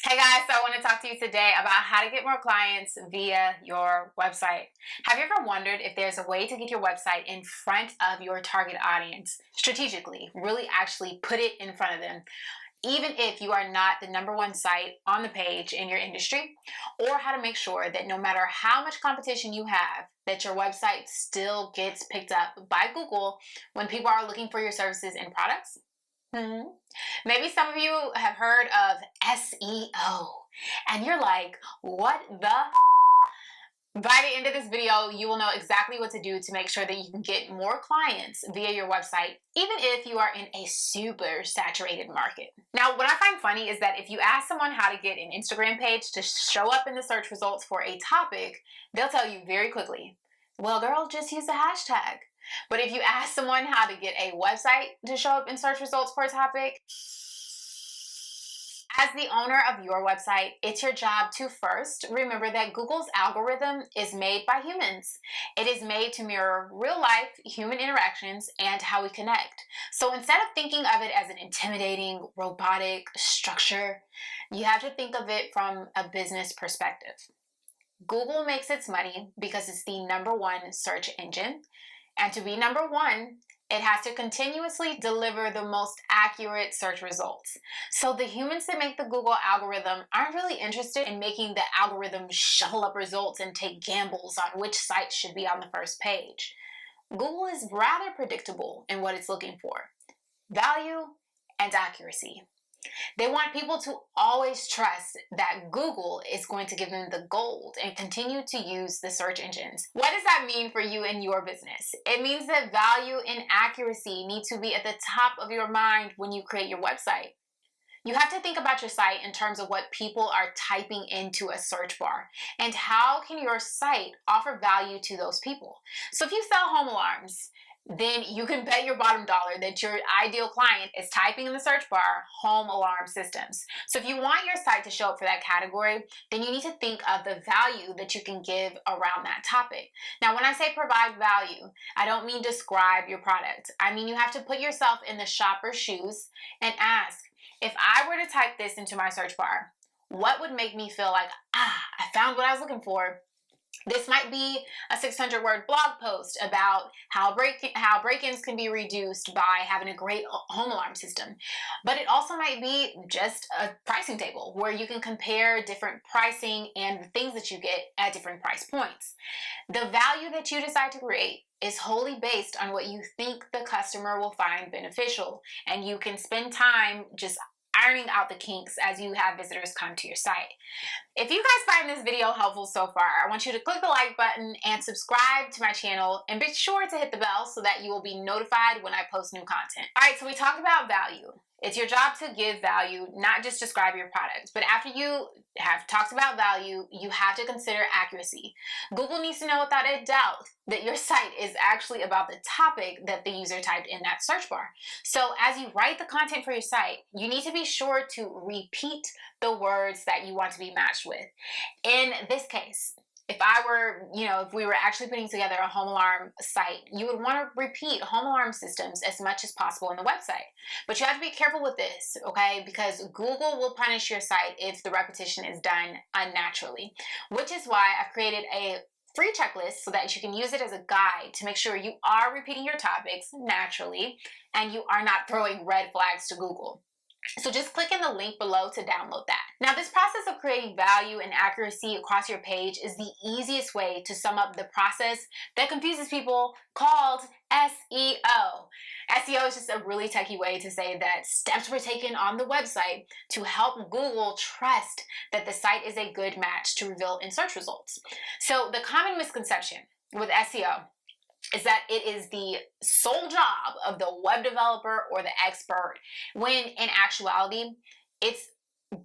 Hey guys, so I want to talk to you today about how to get more clients via your website. Have you ever wondered if there's a way to get your website in front of your target audience strategically, really actually put it in front of them, even if you are not the number one site on the page in your industry, or how to make sure that no matter how much competition you have, that your website still gets picked up by Google when people are looking for your services and products? Hmm. Maybe some of you have heard of SEO and you're like, what the? By the end of this video, you will know exactly what to do to make sure that you can get more clients via your website, even if you are in a super saturated market. Now, what I find funny is that if you ask someone how to get an Instagram page to show up in the search results for a topic, they'll tell you very quickly, well, girl, just use the hashtag. But if you ask someone how to get a website to show up in search results for a topic, as the owner of your website, it's your job to first remember that Google's algorithm is made by humans. It is made to mirror real life human interactions and how we connect. So instead of thinking of it as an intimidating, robotic structure, you have to think of it from a business perspective. Google makes its money because it's the number one search engine. And to be number one, it has to continuously deliver the most accurate search results. So the humans that make the Google algorithm aren't really interested in making the algorithm shovel up results and take gambles on which sites should be on the first page. Google is rather predictable in what it's looking for: value and accuracy. They want people to always trust that Google is going to give them the gold and continue to use the search engines. What does that mean for you and your business? It means that value and accuracy need to be at the top of your mind when you create your website. You have to think about your site in terms of what people are typing into a search bar and how can your site offer value to those people. So if you sell home alarms, then you can bet your bottom dollar that your ideal client is typing in the search bar home alarm systems. So if you want your site to show up for that category, then you need to think of the value that you can give around that topic. Now, when I say provide value, I don't mean describe your product. I mean you have to put yourself in the shopper's shoes and ask, if I were to type this into my search bar, what would make me feel like, I found what I was looking for? This might be a 600-word blog post about how break-ins can be reduced by having a great home alarm system. But it also might be just a pricing table where you can compare different pricing and the things that you get at different price points. The value that you decide to create is wholly based on what you think the customer will find beneficial, and you can spend time just ironing out the kinks as you have visitors come to your site. If you guys find this video helpful so far, I want you to click the like button and subscribe to my channel, and be sure to hit the bell so that you will be notified when I post new content. All right, so we talked about value. It's your job to give value, not just describe your product. But after you have talked about value, you have to consider accuracy. Google needs to know without a doubt that your site is actually about the topic that the user typed in that search bar. So as you write the content for your site, you need to be sure to repeat the words that you want to be matched with. In this case, if we were actually putting together a home alarm site, you would want to repeat home alarm systems as much as possible on the website. But you have to be careful with this, okay? Because Google will punish your site if the repetition is done unnaturally, which is why I've created a free checklist so that you can use it as a guide to make sure you are repeating your topics naturally and you are not throwing red flags to Google. So just click in the link below to download that. Now, this process of creating value and accuracy across your page is the easiest way to sum up the process that confuses people, called SEO. SEO is just a really techy way to say that steps were taken on the website to help Google trust that the site is a good match to reveal in search results. So the common misconception with SEO is that it is the sole job of the web developer or the expert, when in actuality, it's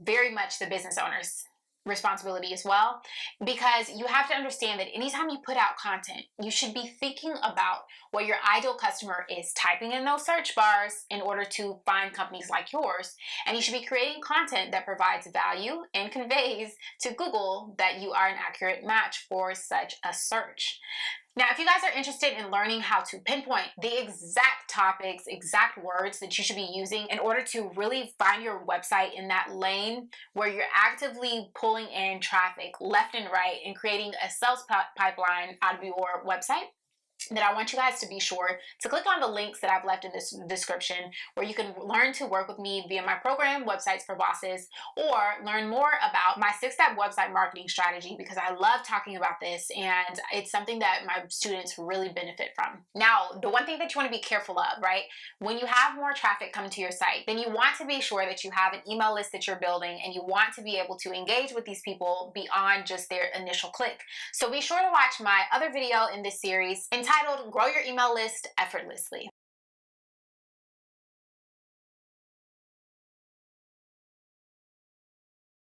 very much the business owner's responsibility as well, because you have to understand that anytime you put out content, you should be thinking about what your ideal customer is typing in those search bars in order to find companies like yours, and you should be creating content that provides value and conveys to Google that you are an accurate match for such a search. Now, if you guys are interested in learning how to pinpoint the exact topics, exact words that you should be using in order to really find your website in that lane where you're actively pulling in traffic left and right and creating a sales pipeline out of your website, then I want you guys to be sure to click on the links that I've left in this description where you can learn to work with me via my program, Websites for Bosses, or learn more about my 6-step website marketing strategy, because I love talking about this and it's something that my students really benefit from. Now, the one thing that you want to be careful of, right? When you have more traffic coming to your site, then you want to be sure that you have an email list that you're building and you want to be able to engage with these people beyond just their initial click. So be sure to watch my other video in this series entitled Grow Your Email List Effortlessly.